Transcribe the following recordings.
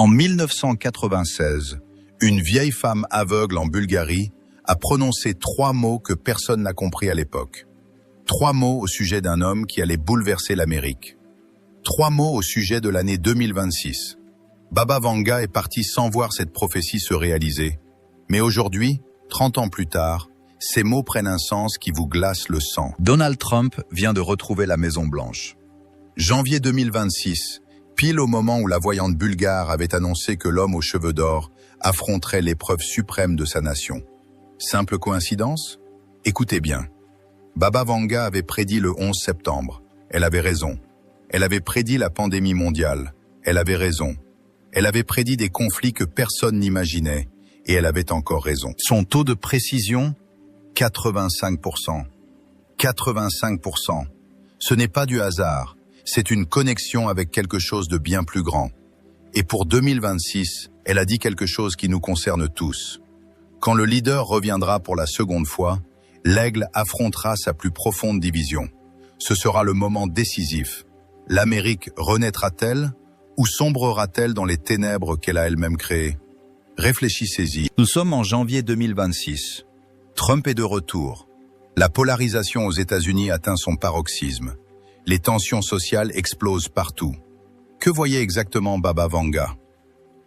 En 1996, une vieille femme aveugle en Bulgarie a prononcé 3 mots que personne n'a compris à l'époque. 3 mots au sujet d'un homme qui allait bouleverser l'Amérique. 3 mots au sujet de l'année 2026. Baba Vanga est parti sans voir cette prophétie se réaliser. Mais aujourd'hui, 30 ans plus tard, ces mots prennent un sens qui vous glace le sang. Donald Trump vient de retrouver la Maison-Blanche. Janvier 2026, pile au moment où la voyante bulgare avait annoncé que l'homme aux cheveux d'or affronterait l'épreuve suprême de sa nation. Simple coïncidence? Écoutez bien. Baba Vanga avait prédit le 11 septembre. Elle avait raison. Elle avait prédit la pandémie mondiale. Elle avait raison. Elle avait prédit des conflits que personne n'imaginait. Et elle avait encore raison. Son taux de précision? 85%. 85%. Ce n'est pas du hasard. C'est une connexion avec quelque chose de bien plus grand. Et pour 2026, elle a dit quelque chose qui nous concerne tous. Quand le leader reviendra pour la seconde fois, l'aigle affrontera sa plus profonde division. Ce sera le moment décisif. L'Amérique renaîtra-t-elle ou sombrera-t-elle dans les ténèbres qu'elle a elle-même créées? Réfléchissez-y. Nous sommes en janvier 2026. Trump est de retour. La polarisation aux États-Unis atteint son paroxysme. Les tensions sociales explosent partout. Que voyait exactement Baba Vanga?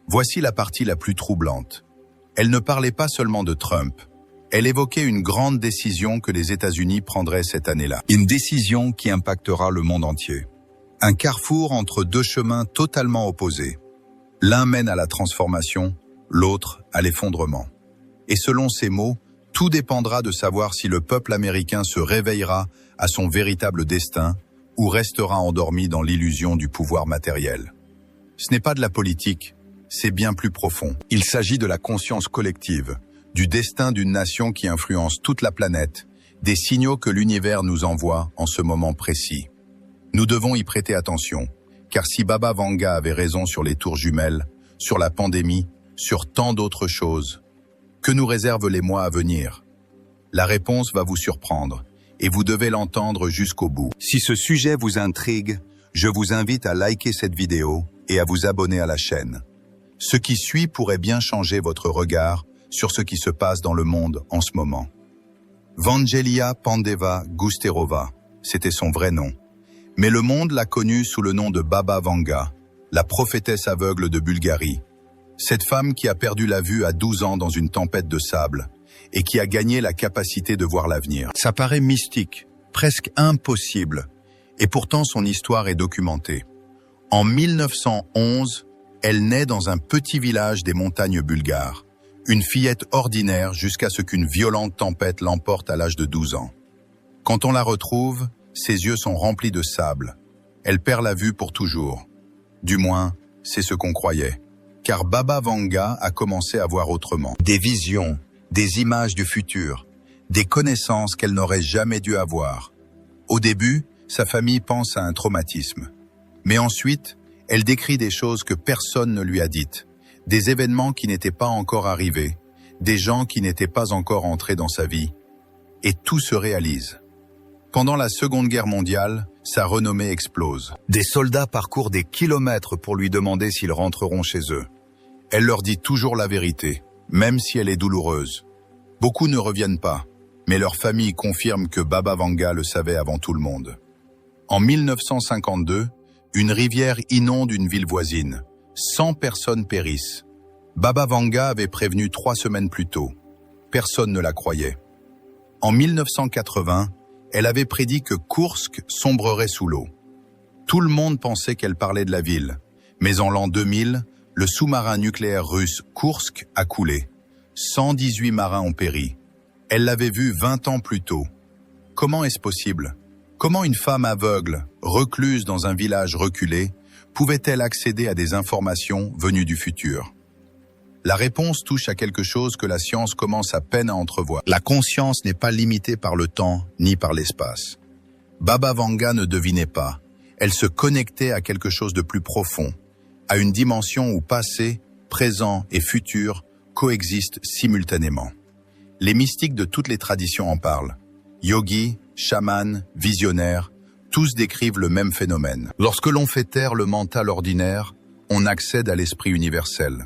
Voici la partie la plus troublante. Elle ne parlait pas seulement de Trump. Elle évoquait une grande décision que les États-Unis prendraient cette année-là. Une décision qui impactera le monde entier. Un carrefour entre 2 chemins totalement opposés. L'un mène à la transformation, l'autre à l'effondrement. Et selon ces mots, tout dépendra de savoir si le peuple américain se réveillera à son véritable destin ou restera endormi dans l'illusion du pouvoir matériel. Ce n'est pas de la politique, c'est bien plus profond. Il s'agit de la conscience collective, du destin d'une nation qui influence toute la planète, des signaux que l'univers nous envoie en ce moment précis. Nous devons y prêter attention, car si Baba Vanga avait raison sur les tours jumelles, sur la pandémie, sur tant d'autres choses, que nous réservent les mois à venir? La réponse va vous surprendre, et vous devez l'entendre jusqu'au bout. Si ce sujet vous intrigue, je vous invite à liker cette vidéo et à vous abonner à la chaîne. Ce qui suit pourrait bien changer votre regard sur ce qui se passe dans le monde en ce moment. Vangelia Pandeva Gusterova, c'était son vrai nom. Mais le monde l'a connue sous le nom de Baba Vanga, la prophétesse aveugle de Bulgarie. Cette femme qui a perdu la vue à 12 ans dans une tempête de sable et qui a gagné la capacité de voir l'avenir. Ça paraît mystique, presque impossible, et pourtant son histoire est documentée. En 1911, elle naît dans un petit village des montagnes bulgares, une fillette ordinaire jusqu'à ce qu'une violente tempête l'emporte à l'âge de 12 ans. Quand on la retrouve, ses yeux sont remplis de sable. Elle perd la vue pour toujours. Du moins, c'est ce qu'on croyait. Car Baba Vanga a commencé à voir autrement. Des visions, des images du futur, des connaissances qu'elle n'aurait jamais dû avoir. Au début, sa famille pense à un traumatisme. Mais ensuite, elle décrit des choses que personne ne lui a dites, des événements qui n'étaient pas encore arrivés, des gens qui n'étaient pas encore entrés dans sa vie. Et tout se réalise. Pendant la Seconde Guerre mondiale, sa renommée explose. Des soldats parcourent des kilomètres pour lui demander s'ils rentreront chez eux. Elle leur dit toujours la vérité, même si elle est douloureuse. Beaucoup ne reviennent pas, mais leur famille confirme que Baba Vanga le savait avant tout le monde. En 1952, une rivière inonde une ville voisine. 100 personnes périssent. Baba Vanga avait prévenu 3 semaines plus tôt. Personne ne la croyait. En 1980, elle avait prédit que Koursk sombrerait sous l'eau. Tout le monde pensait qu'elle parlait de la ville, mais en l'an 2000, le sous-marin nucléaire russe Koursk a coulé. 118 marins ont péri. Elle l'avait vu 20 ans plus tôt. Comment est-ce possible? Comment une femme aveugle, recluse dans un village reculé, pouvait-elle accéder à des informations venues du futur? La réponse touche à quelque chose que la science commence à peine à entrevoir. La conscience n'est pas limitée par le temps ni par l'espace. Baba Vanga ne devinait pas. Elle se connectait à quelque chose de plus profond, à une dimension où passé, présent et futur coexistent simultanément. Les mystiques de toutes les traditions en parlent. Yogis, chamans, visionnaires, tous décrivent le même phénomène. Lorsque l'on fait taire le mental ordinaire, on accède à l'esprit universel.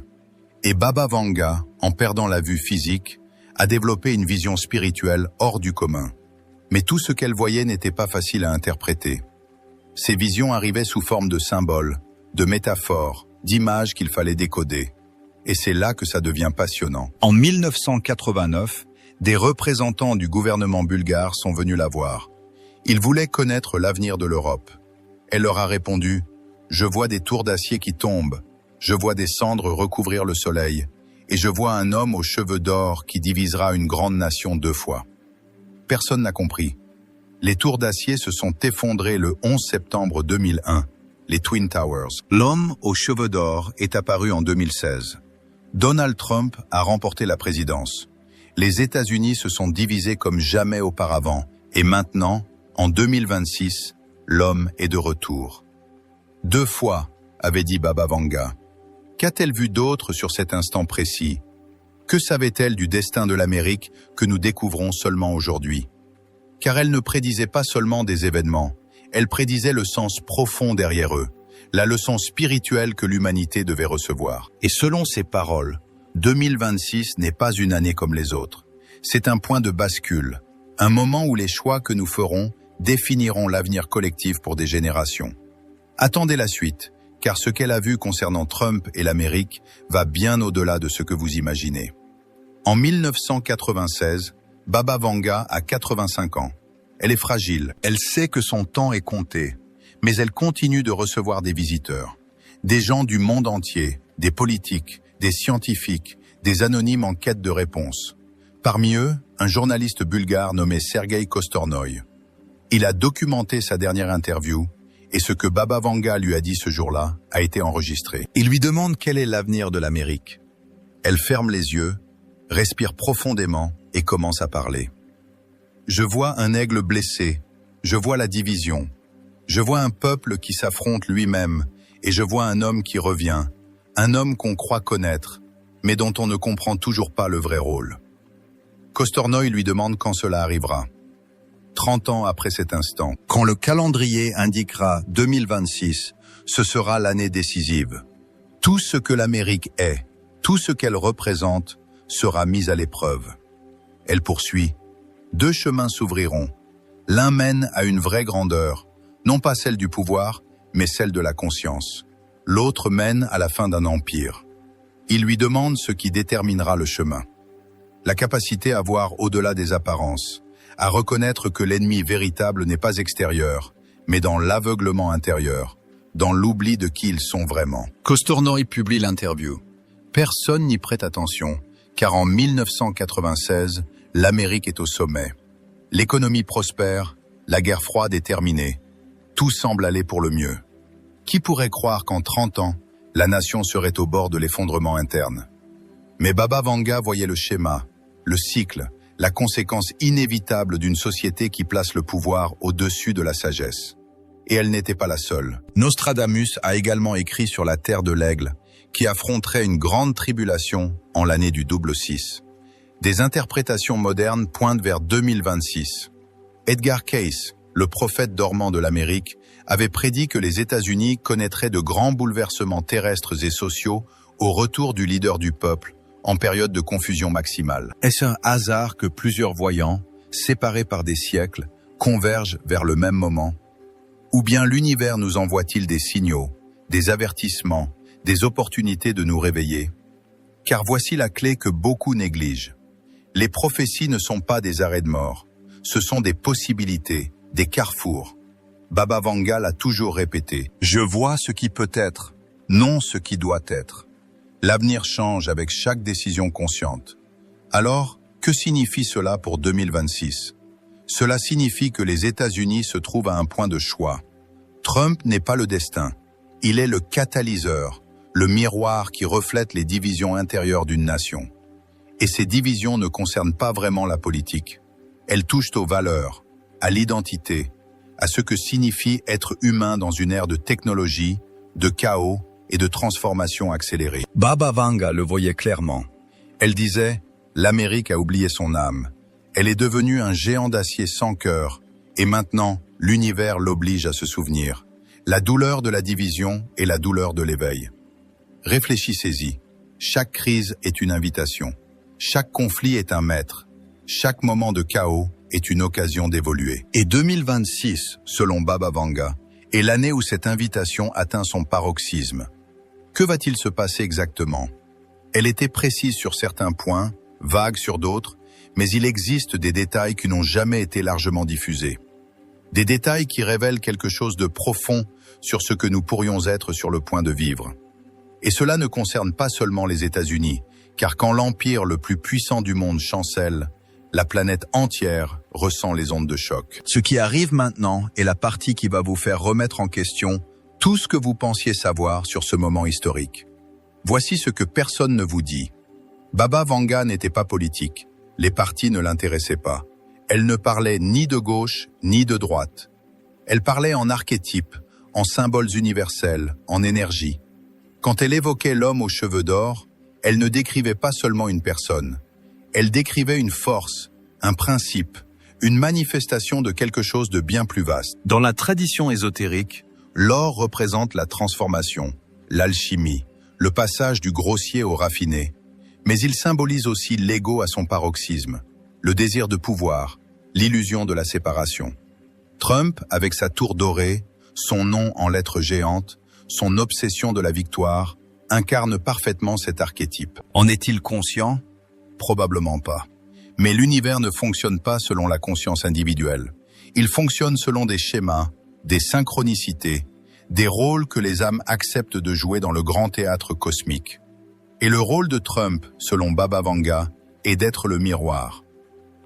Et Baba Vanga, en perdant la vue physique, a développé une vision spirituelle hors du commun. Mais tout ce qu'elle voyait n'était pas facile à interpréter. Ces visions arrivaient sous forme de symboles, de métaphores, d'images qu'il fallait décoder. Et c'est là que ça devient passionnant. En 1989, des représentants du gouvernement bulgare sont venus la voir. Ils voulaient connaître l'avenir de l'Europe. Elle leur a répondu « Je vois des tours d'acier qui tombent, je vois des cendres recouvrir le soleil, et je vois un homme aux cheveux d'or qui divisera une grande nation 2 fois. » Personne n'a compris. Les tours d'acier se sont effondrées le 11 septembre 2001, les Twin Towers. L'homme aux cheveux d'or est apparu en 2016. Donald Trump a remporté la présidence. Les États-Unis se sont divisés comme jamais auparavant, et maintenant, en 2026, l'homme est de retour. 2 fois, avait dit Baba Vanga. Qu'a-t-elle vu d'autre sur cet instant précis? Que savait-elle du destin de l'Amérique que nous découvrons seulement aujourd'hui? Car elle ne prédisait pas seulement des événements, elle prédisait le sens profond derrière eux, la leçon spirituelle que l'humanité devait recevoir. Et selon ses paroles, 2026 n'est pas une année comme les autres. C'est un point de bascule, un moment où les choix que nous ferons définiront l'avenir collectif pour des générations. Attendez la suite, car ce qu'elle a vu concernant Trump et l'Amérique va bien au-delà de ce que vous imaginez. En 1996, Baba Vanga a 85 ans. Elle est fragile, elle sait que son temps est compté, mais elle continue de recevoir des visiteurs. Des gens du monde entier, des politiques, des scientifiques, des anonymes en quête de réponses. Parmi eux, un journaliste bulgare nommé Sergueï Kostornoï. Il a documenté sa dernière interview et ce que Baba Vanga lui a dit ce jour-là a été enregistré. Il lui demande quel est l'avenir de l'Amérique. Elle ferme les yeux, respire profondément et commence à parler. Je vois un aigle blessé, je vois la division, je vois un peuple qui s'affronte lui-même et je vois un homme qui revient, un homme qu'on croit connaître, mais dont on ne comprend toujours pas le vrai rôle. Kostornoï lui demande quand cela arrivera. 30 ans après cet instant, quand le calendrier indiquera 2026, ce sera l'année décisive. Tout ce que l'Amérique est, tout ce qu'elle représente, sera mis à l'épreuve. Elle poursuit. 2 chemins s'ouvriront. L'un mène à une vraie grandeur, non pas celle du pouvoir, mais celle de la conscience. L'autre mène à la fin d'un empire. Il lui demande ce qui déterminera le chemin. La capacité à voir au-delà des apparences, à reconnaître que l'ennemi véritable n'est pas extérieur, mais dans l'aveuglement intérieur, dans l'oubli de qui ils sont vraiment. Kostornoï publie l'interview. Personne n'y prête attention, car en 1996, l'Amérique est au sommet. L'économie prospère, la guerre froide est terminée. Tout semble aller pour le mieux. Qui pourrait croire qu'en 30 ans, la nation serait au bord de l'effondrement interne? Mais Baba Vanga voyait le schéma, le cycle, la conséquence inévitable d'une société qui place le pouvoir au-dessus de la sagesse. Et elle n'était pas la seule. Nostradamus a également écrit sur la terre de l'aigle, qui affronterait une grande tribulation en l'année du double 6. Des interprétations modernes pointent vers 2026. Edgar Cayce, le prophète dormant de l'Amérique, avait prédit que les États-Unis connaîtraient de grands bouleversements terrestres et sociaux au retour du leader du peuple, en période de confusion maximale. Est-ce un hasard que plusieurs voyants, séparés par des siècles, convergent vers le même moment? Ou bien l'univers nous envoie-t-il des signaux, des avertissements, des opportunités de nous réveiller? Car voici la clé que beaucoup négligent. Les prophéties ne sont pas des arrêts de mort, ce sont des possibilités, des carrefours. Baba Vanga l'a toujours répété. Je vois ce qui peut être, non ce qui doit être. L'avenir change avec chaque décision consciente. Alors, que signifie cela pour 2026? Cela signifie que les États-Unis se trouvent à un point de choix. Trump n'est pas le destin. Il est le catalyseur, le miroir qui reflète les divisions intérieures d'une nation. Et ces divisions ne concernent pas vraiment la politique. Elles touchent aux valeurs, à l'identité, à ce que signifie être humain dans une ère de technologie, de chaos et de transformation accélérée. Baba Vanga le voyait clairement. Elle disait « L'Amérique a oublié son âme. Elle est devenue un géant d'acier sans cœur, et maintenant, l'univers l'oblige à se souvenir. La douleur de la division et la douleur de l'éveil. » Réfléchissez-y. Chaque crise est une invitation. Chaque conflit est un maître. Chaque moment de chaos est une occasion d'évoluer. Et 2026, selon Baba Vanga, est l'année où cette invitation atteint son paroxysme. Que va-t-il se passer exactement? Elle était précise sur certains points, vague sur d'autres, mais il existe des détails qui n'ont jamais été largement diffusés. Des détails qui révèlent quelque chose de profond sur ce que nous pourrions être sur le point de vivre. Et cela ne concerne pas seulement les États-Unis, car quand l'empire le plus puissant du monde chancelle, la planète entière ressent les ondes de choc. Ce qui arrive maintenant est la partie qui va vous faire remettre en question tout ce que vous pensiez savoir sur ce moment historique. Voici ce que personne ne vous dit. Baba Vanga n'était pas politique. Les partis ne l'intéressaient pas. Elle ne parlait ni de gauche ni de droite. Elle parlait en archétypes, en symboles universels, en énergie. Quand elle évoquait l'homme aux cheveux d'or, elle ne décrivait pas seulement une personne. Elle décrivait une force, un principe, une manifestation de quelque chose de bien plus vaste. Dans la tradition ésotérique, l'or représente la transformation, l'alchimie, le passage du grossier au raffiné. Mais il symbolise aussi l'ego à son paroxysme, le désir de pouvoir, l'illusion de la séparation. Trump, avec sa tour dorée, son nom en lettres géantes, son obsession de la victoire, incarne parfaitement cet archétype. En est-il conscient? Probablement pas. Mais l'univers ne fonctionne pas selon la conscience individuelle. Il fonctionne selon des schémas, des synchronicités, des rôles que les âmes acceptent de jouer dans le grand théâtre cosmique. Et le rôle de Trump, selon Baba Vanga, est d'être le miroir.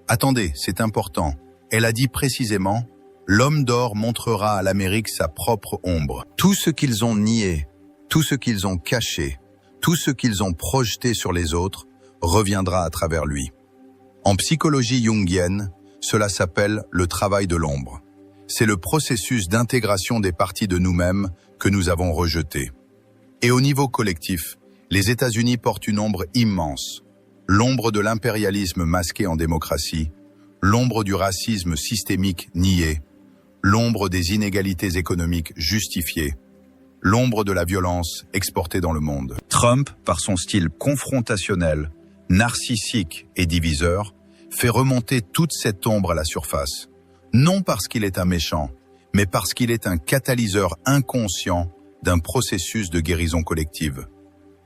Attendez, c'est important. Elle a dit précisément « L'homme d'or montrera à l'Amérique sa propre ombre ». Tout ce qu'ils ont nié, tout ce qu'ils ont caché, tout ce qu'ils ont projeté sur les autres, reviendra à travers lui. En psychologie jungienne, cela s'appelle le travail de l'ombre. C'est le processus d'intégration des parties de nous-mêmes que nous avons rejetées. Et au niveau collectif, les États-Unis portent une ombre immense. L'ombre de l'impérialisme masqué en démocratie, l'ombre du racisme systémique nié, l'ombre des inégalités économiques justifiées, l'ombre de la violence exportée dans le monde. Trump, par son style confrontationnel, narcissique et diviseur, fait remonter toute cette ombre à la surface. Non parce qu'il est un méchant, mais parce qu'il est un catalyseur inconscient d'un processus de guérison collective.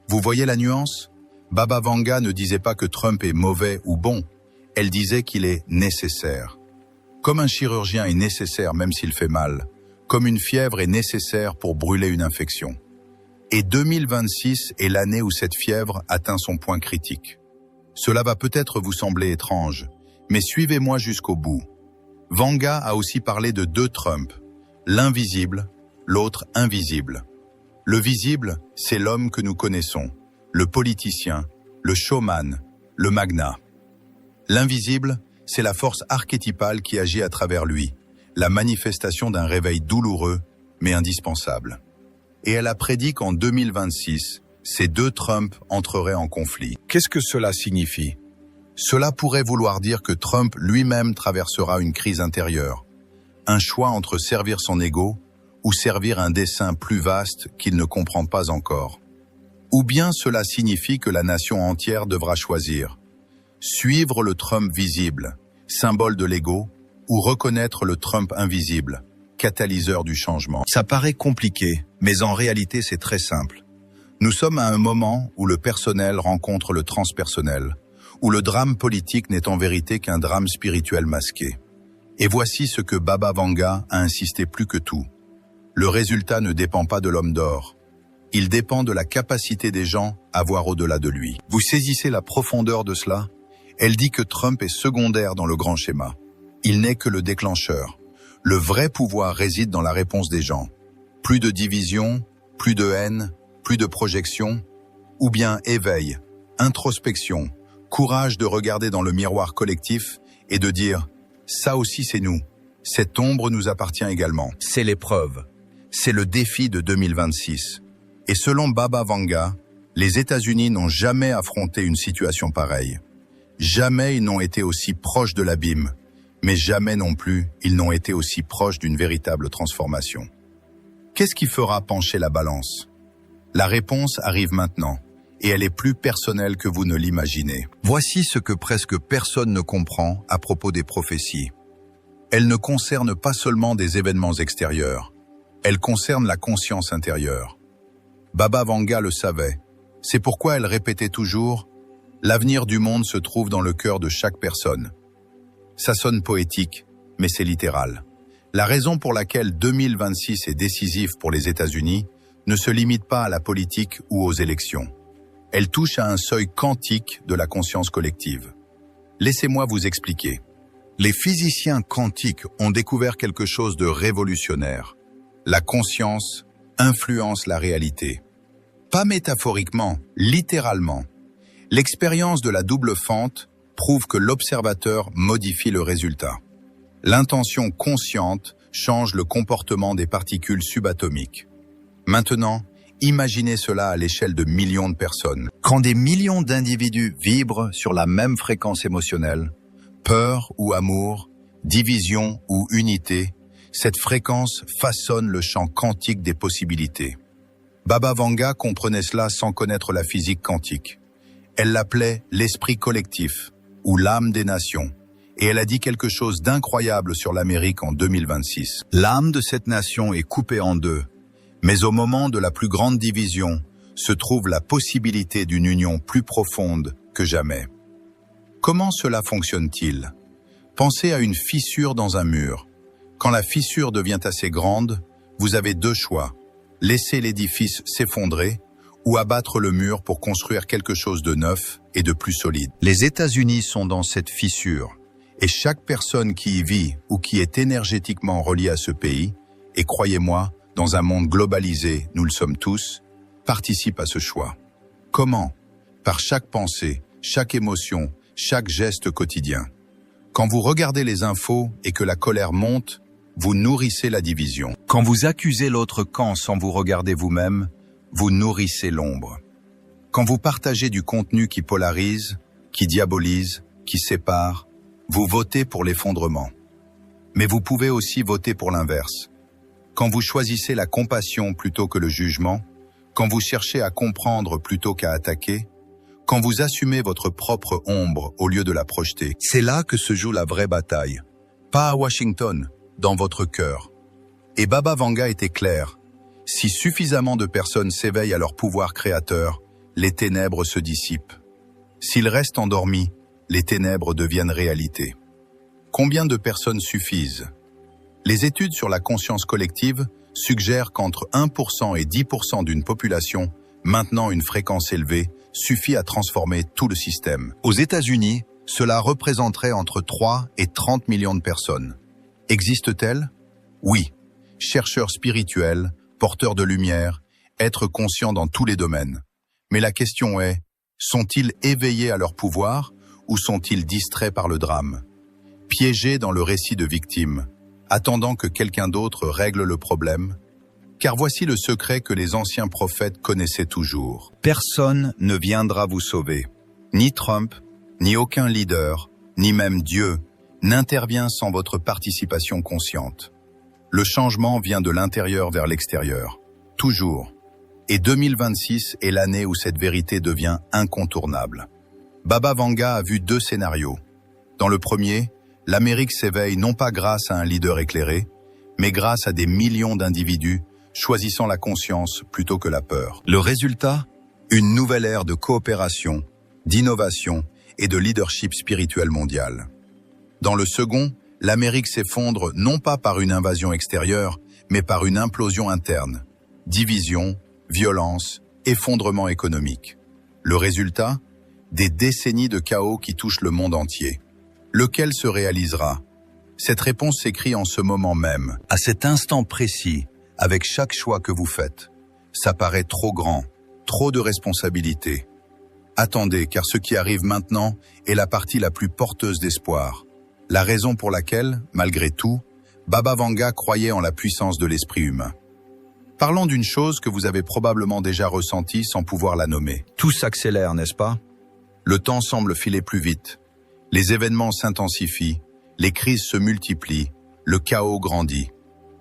Vous voyez la nuance? Baba Vanga ne disait pas que Trump est mauvais ou bon, elle disait qu'il est nécessaire. Comme un chirurgien est nécessaire même s'il fait mal, comme une fièvre est nécessaire pour brûler une infection. Et 2026 est l'année où cette fièvre atteint son point critique. Cela va peut-être vous sembler étrange, mais suivez-moi jusqu'au bout. Vanga a aussi parlé de deux Trump, l'un visible, l'autre invisible. Le visible, c'est l'homme que nous connaissons, le politicien, le showman, le magnat. L'invisible, c'est la force archétypale qui agit à travers lui, la manifestation d'un réveil douloureux, mais indispensable. Et elle a prédit qu'en 2026, ces deux Trump entreraient en conflit. Qu'est-ce que cela signifie? Cela pourrait vouloir dire que Trump lui-même traversera une crise intérieure, un choix entre servir son ego ou servir un dessein plus vaste qu'il ne comprend pas encore. Ou bien cela signifie que la nation entière devra choisir, suivre le Trump visible, symbole de l'ego, ou reconnaître le Trump invisible, catalyseur du changement. Ça paraît compliqué, mais en réalité c'est très simple. Nous sommes à un moment où le personnel rencontre le transpersonnel, où le drame politique n'est en vérité qu'un drame spirituel masqué. Et voici ce que Baba Vanga a insisté plus que tout. Le résultat ne dépend pas de l'homme d'or. Il dépend de la capacité des gens à voir au-delà de lui. Vous saisissez la profondeur de cela? Elle dit que Trump est secondaire dans le grand schéma. Il n'est que le déclencheur. Le vrai pouvoir réside dans la réponse des gens. Plus de division, plus de haine, plus de projection, ou bien éveil, introspection, courage de regarder dans le miroir collectif et de dire « ça aussi c'est nous, cette ombre nous appartient également ». C'est l'épreuve, c'est le défi de 2026. Et selon Baba Vanga, les États-Unis n'ont jamais affronté une situation pareille. Jamais ils n'ont été aussi proches de l'abîme, mais jamais non plus ils n'ont été aussi proches d'une véritable transformation. Qu'est-ce qui fera pencher la balance? La réponse arrive maintenant, et elle est plus personnelle que vous ne l'imaginez. Voici ce que presque personne ne comprend à propos des prophéties. Elles ne concernent pas seulement des événements extérieurs, elles concernent la conscience intérieure. Baba Vanga le savait, c'est pourquoi elle répétait toujours « L'avenir du monde se trouve dans le cœur de chaque personne ». Ça sonne poétique, mais c'est littéral. La raison pour laquelle 2026 est décisif pour les États-Unis ne se limite pas à la politique ou aux élections. Elle touche à un seuil quantique de la conscience collective. Laissez-moi vous expliquer. Les physiciens quantiques ont découvert quelque chose de révolutionnaire. La conscience influence la réalité. Pas métaphoriquement, littéralement. L'expérience de la double fente prouve que l'observateur modifie le résultat. L'intention consciente change le comportement des particules subatomiques. Maintenant, imaginez cela à l'échelle de millions de personnes. Quand des millions d'individus vibrent sur la même fréquence émotionnelle, peur ou amour, division ou unité, cette fréquence façonne le champ quantique des possibilités. Baba Vanga comprenait cela sans connaître la physique quantique. Elle l'appelait l'esprit collectif ou l'âme des nations. Et elle a dit quelque chose d'incroyable sur l'Amérique en 2026. L'âme de cette nation est coupée en deux, mais au moment de la plus grande division se trouve la possibilité d'une union plus profonde que jamais. Comment cela fonctionne-t-il? Pensez à une fissure dans un mur. Quand la fissure devient assez grande, vous avez deux choix. Laisser l'édifice s'effondrer ou abattre le mur pour construire quelque chose de neuf et de plus solide. Les États-Unis sont dans cette fissure. Et chaque personne qui y vit ou qui est énergétiquement reliée à ce pays, et croyez-moi, dans un monde globalisé, nous le sommes tous, participe à ce choix. Comment? Par chaque pensée, chaque émotion, chaque geste quotidien. Quand vous regardez les infos et que la colère monte, vous nourrissez la division. Quand vous accusez l'autre camp sans vous regarder vous-même, vous nourrissez l'ombre. Quand vous partagez du contenu qui polarise, qui diabolise, qui sépare, vous votez pour l'effondrement. Mais vous pouvez aussi voter pour l'inverse. Quand vous choisissez la compassion plutôt que le jugement, quand vous cherchez à comprendre plutôt qu'à attaquer, quand vous assumez votre propre ombre au lieu de la projeter, c'est là que se joue la vraie bataille. Pas à Washington, dans votre cœur. Et Baba Vanga était clair. Si suffisamment de personnes s'éveillent à leur pouvoir créateur, les ténèbres se dissipent. S'ils restent endormis, les ténèbres deviennent réalité. Combien de personnes suffisent? Les études sur la conscience collective suggèrent qu'entre 1% et 10% d'une population, maintenant une fréquence élevée, suffit à transformer tout le système. Aux États-Unis, cela représenterait entre 3 et 30 millions de personnes. Existe-t-elle? Oui. Chercheurs spirituels, porteurs de lumière, êtres conscients dans tous les domaines. Mais la question est, sont-ils éveillés à leur pouvoir ou sont-ils distraits par le drame? Piégés dans le récit de victimes, attendant que quelqu'un d'autre règle le problème? Car voici le secret que les anciens prophètes connaissaient toujours. Personne ne viendra vous sauver. Ni Trump, ni aucun leader, ni même Dieu, n'intervient sans votre participation consciente. Le changement vient de l'intérieur vers l'extérieur. Toujours. Et 2026 est l'année où cette vérité devient incontournable. Baba Vanga a vu deux scénarios. Dans le premier, l'Amérique s'éveille non pas grâce à un leader éclairé, mais grâce à des millions d'individus choisissant la conscience plutôt que la peur. Le résultat? Une nouvelle ère de coopération, d'innovation et de leadership spirituel mondial. Dans le second, l'Amérique s'effondre non pas par une invasion extérieure, mais par une implosion interne. Division, violence, effondrement économique. Le résultat? Des décennies de chaos qui touchent le monde entier. Lequel se réalisera? Cette réponse s'écrit en ce moment même, à cet instant précis, avec chaque choix que vous faites. Ça paraît trop grand, trop de responsabilités. Attendez, car ce qui arrive maintenant est la partie la plus porteuse d'espoir. La raison pour laquelle, malgré tout, Baba Vanga croyait en la puissance de l'esprit humain. Parlons d'une chose que vous avez probablement déjà ressentie sans pouvoir la nommer. Tout s'accélère, n'est-ce pas? Le temps semble filer plus vite. Les événements s'intensifient, les crises se multiplient, le chaos grandit.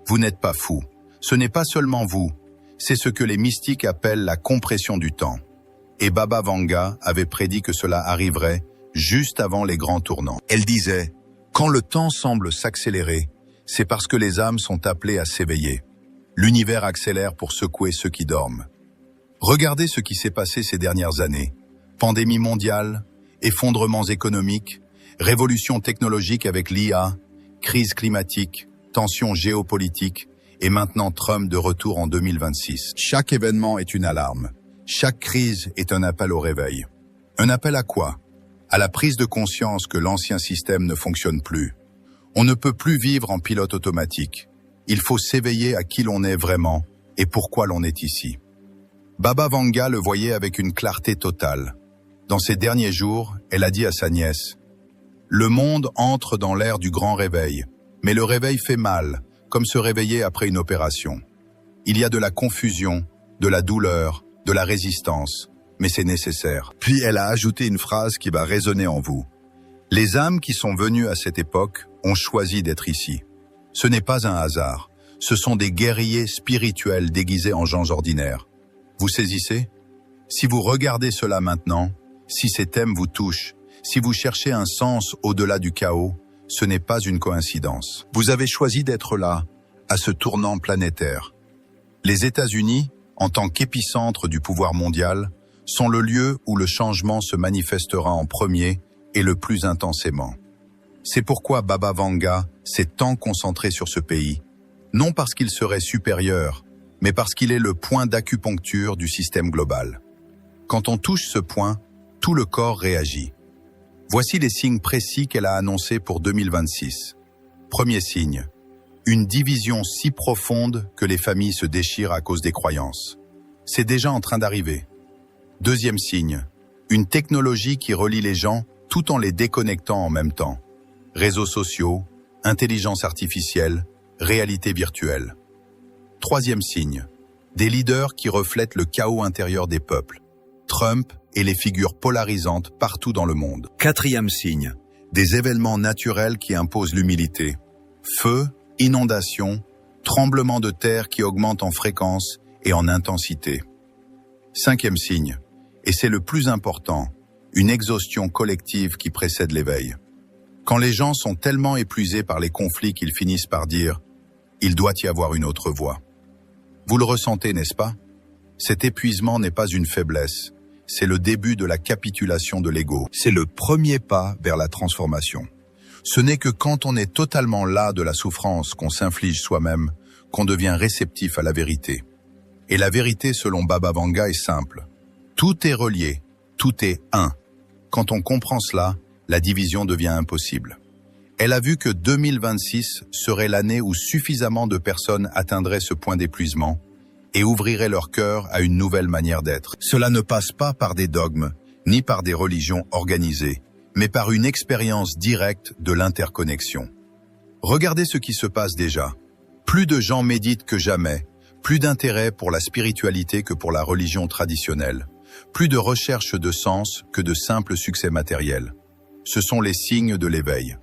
Vous n'êtes pas fou. Ce n'est pas seulement vous. C'est ce que les mystiques appellent la compression du temps. Et Baba Vanga avait prédit que cela arriverait juste avant les grands tournants. Elle disait, « Quand le temps semble s'accélérer, c'est parce que les âmes sont appelées à s'éveiller. L'univers accélère pour secouer ceux qui dorment. » Regardez ce qui s'est passé ces dernières années. Pandémie mondiale, effondrements économiques, révolution technologique avec l'IA, crise climatique, tensions géopolitiques et maintenant Trump de retour en 2026. Chaque événement est une alarme. Chaque crise est un appel au réveil. Un appel à quoi? À la prise de conscience que l'ancien système ne fonctionne plus. On ne peut plus vivre en pilote automatique. Il faut s'éveiller à qui l'on est vraiment et pourquoi l'on est ici. Baba Vanga le voyait avec une clarté totale. Dans ces derniers jours, elle a dit à sa nièce, « Le monde entre dans l'ère du grand réveil, mais le réveil fait mal, comme se réveiller après une opération. Il y a de la confusion, de la douleur, de la résistance, mais c'est nécessaire. » Puis elle a ajouté une phrase qui va résonner en vous. « Les âmes qui sont venues à cette époque ont choisi d'être ici. Ce n'est pas un hasard, ce sont des guerriers spirituels déguisés en gens ordinaires. Vous saisissez? Si vous regardez cela maintenant, si ces thèmes vous touchent, si vous cherchez un sens au-delà du chaos, ce n'est pas une coïncidence. Vous avez choisi d'être là, à ce tournant planétaire. Les États-Unis, en tant qu'épicentre du pouvoir mondial, sont le lieu où le changement se manifestera en premier et le plus intensément. C'est pourquoi Baba Vanga s'est tant concentré sur ce pays, non parce qu'il serait supérieur, mais parce qu'il est le point d'acupuncture du système global. Quand on touche ce point, tout le corps réagit. Voici les signes précis qu'elle a annoncés pour 2026. Premier signe, une division si profonde que les familles se déchirent à cause des croyances. C'est déjà en train d'arriver. Deuxième signe, une technologie qui relie les gens tout en les déconnectant en même temps. Réseaux sociaux, intelligence artificielle, réalité virtuelle. Troisième signe, des leaders qui reflètent le chaos intérieur des peuples. Trump et les figures polarisantes partout dans le monde. Quatrième signe, des événements naturels qui imposent l'humilité. Feu, inondations, tremblements de terre qui augmentent en fréquence et en intensité. Cinquième signe, et c'est le plus important, une exhaustion collective qui précède l'éveil. Quand les gens sont tellement épuisés par les conflits qu'ils finissent par dire « il doit y avoir une autre voie ». Vous le ressentez, n'est-ce pas? Cet épuisement n'est pas une faiblesse, c'est le début de la capitulation de l'ego. C'est le premier pas vers la transformation. Ce n'est que quand on est totalement las de la souffrance qu'on s'inflige soi-même, qu'on devient réceptif à la vérité. Et la vérité, selon Baba Vanga, est simple. Tout est relié, tout est un. Quand on comprend cela, la division devient impossible. Elle a vu que 2026 serait l'année où suffisamment de personnes atteindraient ce point d'épuisement et ouvriraient leur cœur à une nouvelle manière d'être. Cela ne passe pas par des dogmes, ni par des religions organisées, mais par une expérience directe de l'interconnexion. Regardez ce qui se passe déjà. Plus de gens méditent que jamais, plus d'intérêt pour la spiritualité que pour la religion traditionnelle, plus de recherche de sens que de simples succès matériels. Ce sont les signes de l'éveil.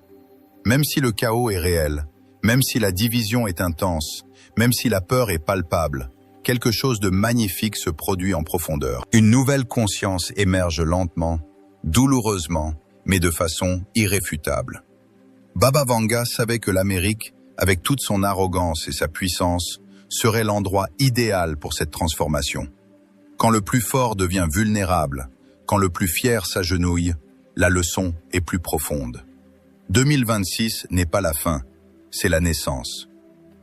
Même si le chaos est réel, même si la division est intense, même si la peur est palpable, quelque chose de magnifique se produit en profondeur. Une nouvelle conscience émerge lentement, douloureusement, mais de façon irréfutable. Baba Vanga savait que l'Amérique, avec toute son arrogance et sa puissance, serait l'endroit idéal pour cette transformation. Quand le plus fort devient vulnérable, quand le plus fier s'agenouille, la leçon est plus profonde. 2026 n'est pas la fin, c'est la naissance.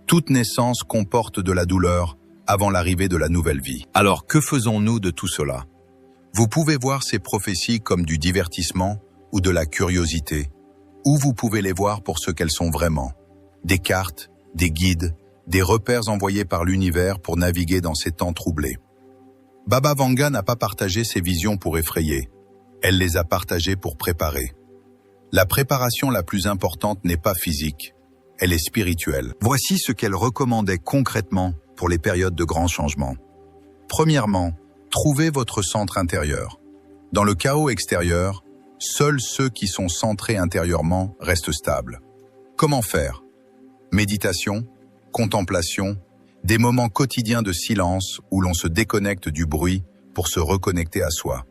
Toute naissance comporte de la douleur avant l'arrivée de la nouvelle vie. Alors que faisons-nous de tout cela? Vous pouvez voir ces prophéties comme du divertissement ou de la curiosité, ou vous pouvez les voir pour ce qu'elles sont vraiment. Des cartes, des guides, des repères envoyés par l'univers pour naviguer dans ces temps troublés. Baba Vanga n'a pas partagé ses visions pour effrayer, elle les a partagées pour préparer. La préparation la plus importante n'est pas physique, elle est spirituelle. Voici ce qu'elle recommandait concrètement pour les périodes de grands changements. Premièrement, trouvez votre centre intérieur. Dans le chaos extérieur, seuls ceux qui sont centrés intérieurement restent stables. Comment faire? Méditation, contemplation, Des moments quotidiens de silence où l'on se déconnecte du bruit pour se reconnecter à soi.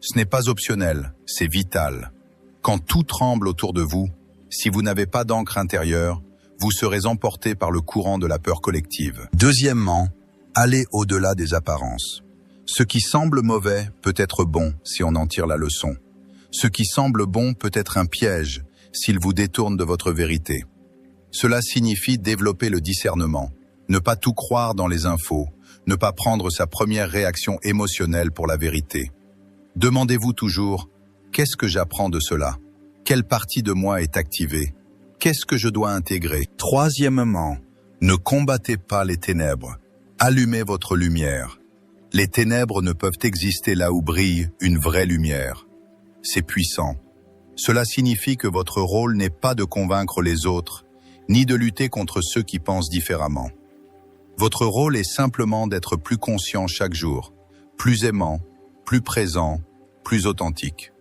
Ce n'est pas optionnel, c'est vital. Quand tout tremble autour de vous, si vous n'avez pas d'ancre intérieure, vous serez emporté par le courant de la peur collective. Deuxièmement, allez au-delà des apparences. Ce qui semble mauvais peut être bon si on en tire la leçon. Ce qui semble bon peut être un piège s'il vous détourne de votre vérité. Cela signifie développer le discernement, ne pas tout croire dans les infos, ne pas prendre sa première réaction émotionnelle pour la vérité. Demandez-vous toujours, qu'est-ce que j'apprends de cela? Quelle partie de moi est activée? Qu'est-ce que je dois intégrer? Troisièmement, ne combattez pas les ténèbres. Allumez votre lumière. Les ténèbres ne peuvent exister là où brille une vraie lumière. C'est puissant. Cela signifie que votre rôle n'est pas de convaincre les autres, ni de lutter contre ceux qui pensent différemment. Votre rôle est simplement d'être plus conscient chaque jour, plus aimant, plus présent, plus authentique.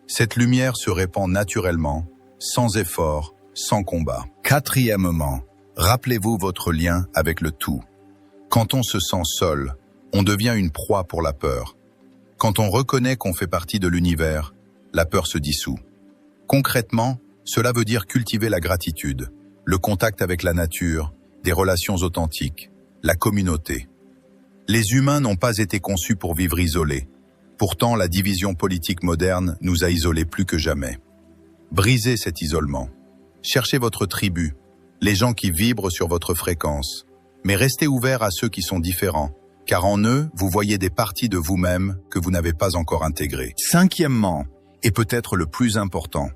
Cette lumière se répand naturellement, sans effort, sans combat. Quatrièmement, rappelez-vous votre lien avec le tout. Quand on se sent seul, on devient une proie pour la peur. Quand on reconnaît qu'on fait partie de l'univers, la peur se dissout. Concrètement, cela veut dire cultiver la gratitude, le contact avec la nature, des relations authentiques, la communauté. Les humains n'ont pas été conçus pour vivre isolés. Pourtant, la division politique moderne nous a isolés plus que jamais. Brisez cet isolement. Cherchez votre tribu, les gens qui vibrent sur votre fréquence. Mais restez ouverts à ceux qui sont différents, car en eux, vous voyez des parties de vous-même que vous n'avez pas encore intégrées. Cinquièmement, et peut-être le plus important,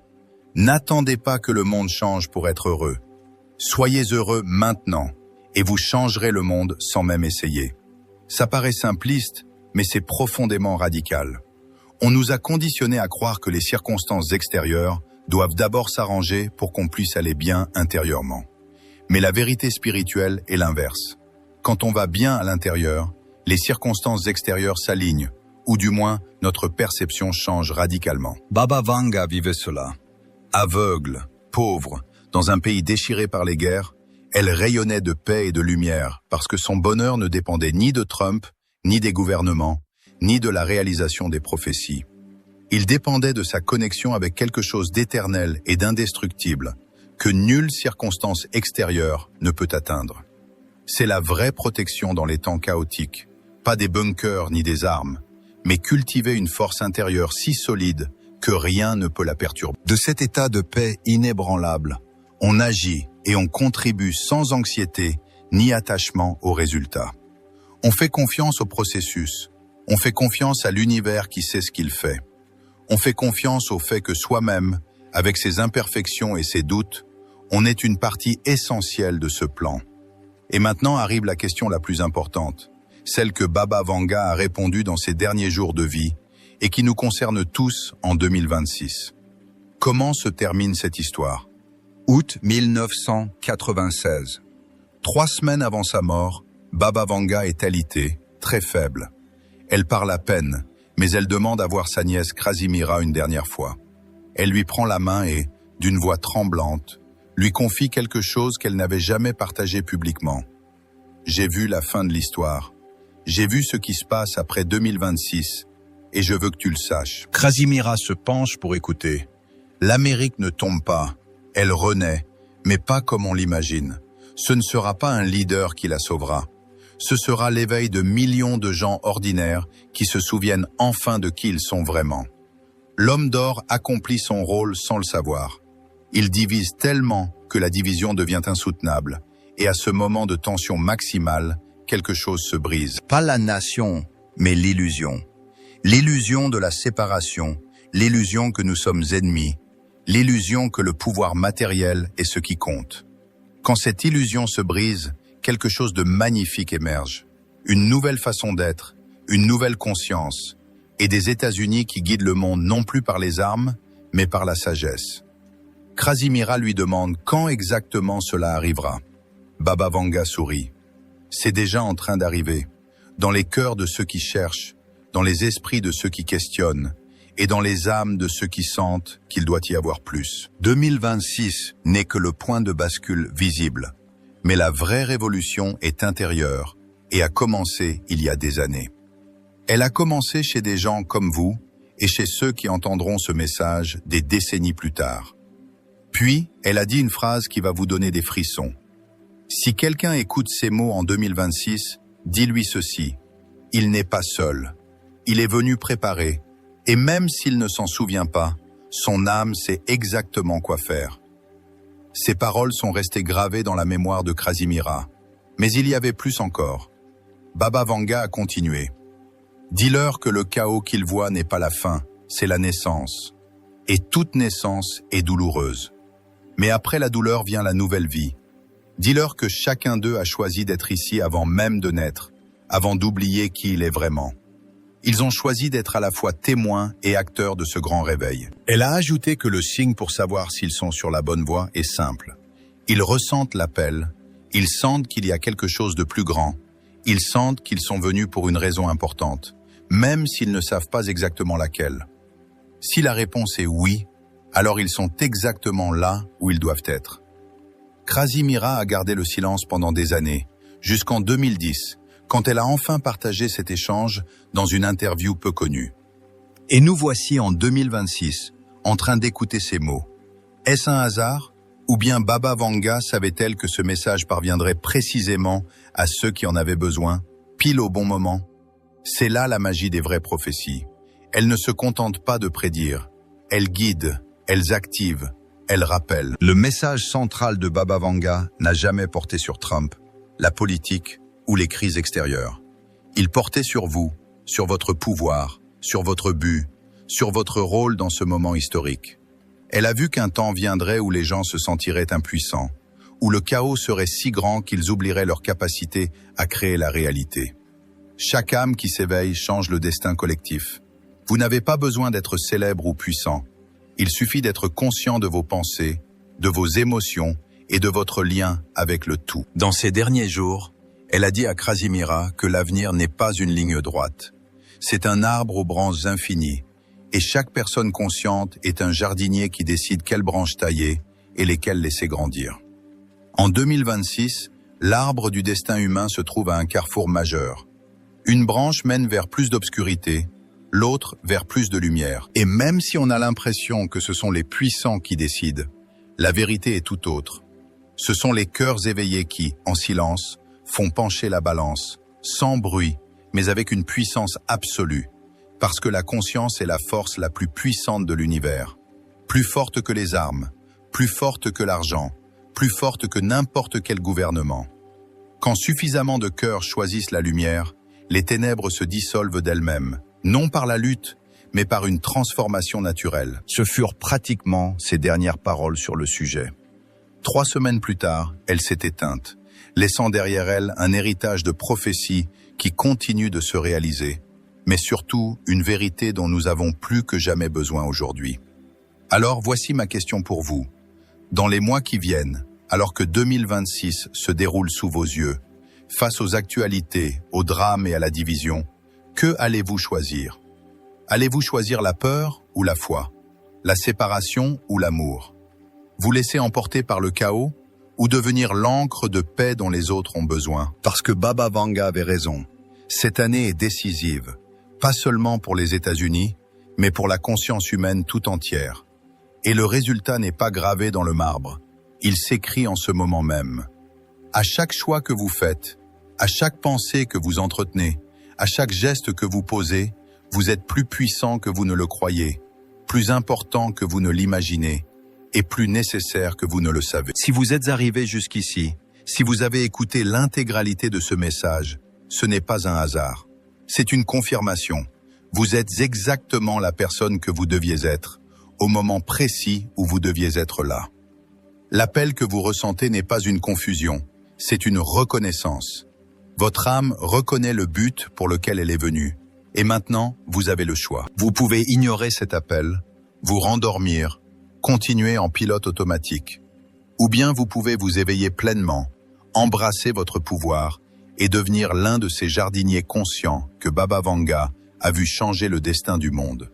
n'attendez pas que le monde change pour être heureux. Soyez heureux maintenant, et vous changerez le monde sans même essayer. Ça paraît simpliste, mais c'est profondément radical. On nous a conditionnés à croire que les circonstances extérieures doivent d'abord s'arranger pour qu'on puisse aller bien intérieurement. Mais la vérité spirituelle est l'inverse. Quand on va bien à l'intérieur, les circonstances extérieures s'alignent, ou du moins notre perception change radicalement. Baba Vanga vivait cela. Aveugle, pauvre, dans un pays déchiré par les guerres, elle rayonnait de paix et de lumière parce que son bonheur ne dépendait ni de Trump, ni des gouvernements, ni de la réalisation des prophéties. Il dépendait de sa connexion avec quelque chose d'éternel et d'indestructible, que nulle circonstance extérieure ne peut atteindre. C'est la vraie protection dans les temps chaotiques, pas des bunkers ni des armes, mais cultiver une force intérieure si solide que rien ne peut la perturber. De cet état de paix inébranlable, on agit et on contribue sans anxiété ni attachement aux résultats. On fait confiance au processus, on fait confiance à l'univers qui sait ce qu'il fait. On fait confiance au fait que soi-même, avec ses imperfections et ses doutes, on est une partie essentielle de ce plan. Et maintenant arrive la question la plus importante, celle que Baba Vanga a répondu dans ses derniers jours de vie et qui nous concerne tous en 2026. Comment se termine cette histoire? Août 1996. 3 semaines avant sa mort, Baba Vanga est alitée, très faible. Elle parle à peine, mais elle demande à voir sa nièce Krasimira une dernière fois. Elle lui prend la main et, d'une voix tremblante, lui confie quelque chose qu'elle n'avait jamais partagé publiquement. J'ai vu la fin de l'histoire. J'ai vu ce qui se passe après 2026, et je veux que tu le saches. Krasimira se penche pour écouter. L'Amérique ne tombe pas, elle renaît, mais pas comme on l'imagine. Ce ne sera pas un leader qui la sauvera. Ce sera l'éveil de millions de gens ordinaires qui se souviennent enfin de qui ils sont vraiment. L'homme d'or accomplit son rôle sans le savoir. Il divise tellement que la division devient insoutenable, et à ce moment de tension maximale, quelque chose se brise. Pas la nation, mais l'illusion. L'illusion de la séparation, l'illusion que nous sommes ennemis, l'illusion que le pouvoir matériel est ce qui compte. Quand cette illusion se brise, quelque chose de magnifique émerge. Une nouvelle façon d'être, une nouvelle conscience, et des États-Unis qui guident le monde non plus par les armes, mais par la sagesse. Krasimira lui demande quand exactement cela arrivera. Baba Vanga sourit. C'est déjà en train d'arriver, dans les cœurs de ceux qui cherchent, dans les esprits de ceux qui questionnent, et dans les âmes de ceux qui sentent qu'il doit y avoir plus. 2026 n'est que le point de bascule visible, Mais la vraie révolution est intérieure et a commencé il y a des années. Elle a commencé chez des gens comme vous et chez ceux qui entendront ce message des décennies plus tard. Puis, elle a dit une phrase qui va vous donner des frissons. Si quelqu'un écoute ces mots en 2026, dis-lui ceci. Il n'est pas seul. Il est venu préparer. Et même s'il ne s'en souvient pas, son âme sait exactement quoi faire. Ces paroles sont restées gravées dans la mémoire de Krasimira. Mais il y avait plus encore. Baba Vanga a continué. Dis-leur que le chaos qu'ils voient n'est pas la fin, c'est la naissance. Et toute naissance est douloureuse. Mais après la douleur vient la nouvelle vie. Dis-leur que chacun d'eux a choisi d'être ici avant même de naître, avant d'oublier qui il est vraiment. Ils ont choisi d'être à la fois témoins et acteurs de ce grand réveil. Elle a ajouté que le signe pour savoir s'ils sont sur la bonne voie est simple. Ils ressentent l'appel, ils sentent qu'il y a quelque chose de plus grand, ils sentent qu'ils sont venus pour une raison importante, même s'ils ne savent pas exactement laquelle. Si la réponse est oui, alors ils sont exactement là où ils doivent être. Krasimira a gardé le silence pendant des années, jusqu'en 2010, quand elle a enfin partagé cet échange dans une interview peu connue. Et nous voici en 2026, en train d'écouter ces mots. Est-ce un hasard? Ou bien Baba Vanga savait-elle que ce message parviendrait précisément à ceux qui en avaient besoin, pile au bon moment? C'est là la magie des vraies prophéties. Elles ne se contentent pas de prédire. Elles guident, elles activent, elles rappellent. Le message central de Baba Vanga n'a jamais porté sur Trump, la politique ou les crises extérieures. Il portait sur vous, sur votre pouvoir, sur votre but, sur votre rôle dans ce moment historique. Elle a vu qu'un temps viendrait où les gens se sentiraient impuissants, où le chaos serait si grand qu'ils oublieraient leur capacité à créer la réalité. Chaque âme qui s'éveille change le destin collectif. Vous n'avez pas besoin d'être célèbre ou puissant. Il suffit d'être conscient de vos pensées, de vos émotions et de votre lien avec le tout. Dans ces derniers jours, elle a dit à Krasimira que l'avenir n'est pas une ligne droite. C'est un arbre aux branches infinies, et chaque personne consciente est un jardinier qui décide quelles branches tailler et lesquelles laisser grandir. En 2026, l'arbre du destin humain se trouve à un carrefour majeur. Une branche mène vers plus d'obscurité, l'autre vers plus de lumière. Et même si on a l'impression que ce sont les puissants qui décident, la vérité est tout autre. Ce sont les cœurs éveillés qui, en silence, font pencher la balance, sans bruit, mais avec une puissance absolue, parce que la conscience est la force la plus puissante de l'univers, plus forte que les armes, plus forte que l'argent, plus forte que n'importe quel gouvernement. Quand suffisamment de cœurs choisissent la lumière, les ténèbres se dissolvent d'elles-mêmes, non par la lutte, mais par une transformation naturelle. Ce furent pratiquement ses dernières paroles sur le sujet. 3 semaines plus tard, elle s'est éteinte, laissant derrière elle un héritage de prophéties qui continue de se réaliser, mais surtout une vérité dont nous avons plus que jamais besoin aujourd'hui. Alors voici ma question pour vous. Dans les mois qui viennent, alors que 2026 se déroule sous vos yeux, face aux actualités, aux drames et à la division, que allez-vous choisir? Allez-vous choisir la peur ou la foi? La séparation ou l'amour? Vous laisser emporter par le chaos ou devenir l'encre de paix dont les autres ont besoin? Parce que Baba Vanga avait raison. Cette année est décisive, pas seulement pour les États-Unis, mais pour la conscience humaine tout entière. Et le résultat n'est pas gravé dans le marbre. Il s'écrit en ce moment même. À chaque choix que vous faites, à chaque pensée que vous entretenez, à chaque geste que vous posez, vous êtes plus puissant que vous ne le croyez, plus important que vous ne l'imaginez, et plus nécessaire que vous ne le savez. Si vous êtes arrivé jusqu'ici, si vous avez écouté l'intégralité de ce message, ce n'est pas un hasard. C'est une confirmation. Vous êtes exactement la personne que vous deviez être, au moment précis où vous deviez être là. L'appel que vous ressentez n'est pas une confusion, c'est une reconnaissance. Votre âme reconnaît le but pour lequel elle est venue. Et maintenant, vous avez le choix. Vous pouvez ignorer cet appel, vous rendormir, continuer en pilote automatique. Ou bien vous pouvez vous éveiller pleinement, embrasser votre pouvoir et devenir l'un de ces jardiniers conscients que Baba Vanga a vu changer le destin du monde.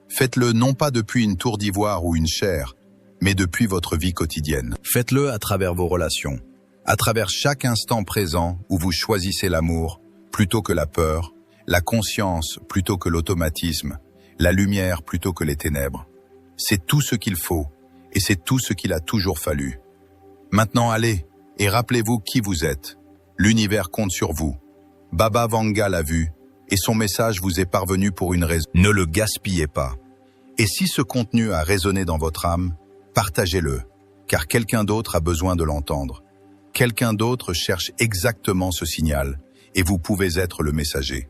Faites-le non pas depuis une tour d'ivoire ou une chaire, mais depuis votre vie quotidienne. Faites-le à travers vos relations, À travers chaque instant présent où vous choisissez l'amour plutôt que la peur, la conscience plutôt que l'automatisme, la lumière plutôt que les ténèbres. C'est tout ce qu'il faut et c'est tout ce qu'il a toujours fallu. Maintenant allez et rappelez-vous qui vous êtes. L'univers compte sur vous. Baba Vanga l'a vu et son message vous est parvenu pour une raison. Ne le gaspillez pas. Et si ce contenu a résonné dans votre âme, partagez-le, car quelqu'un d'autre a besoin de l'entendre. Quelqu'un d'autre cherche exactement ce signal, et vous pouvez être le messager.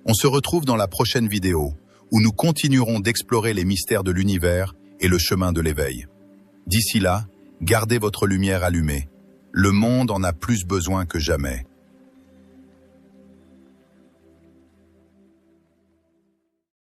On se retrouve dans la prochaine vidéo, où nous continuerons d'explorer les mystères de l'univers et le chemin de l'éveil. D'ici là, gardez votre lumière allumée. Le monde en a plus besoin que jamais.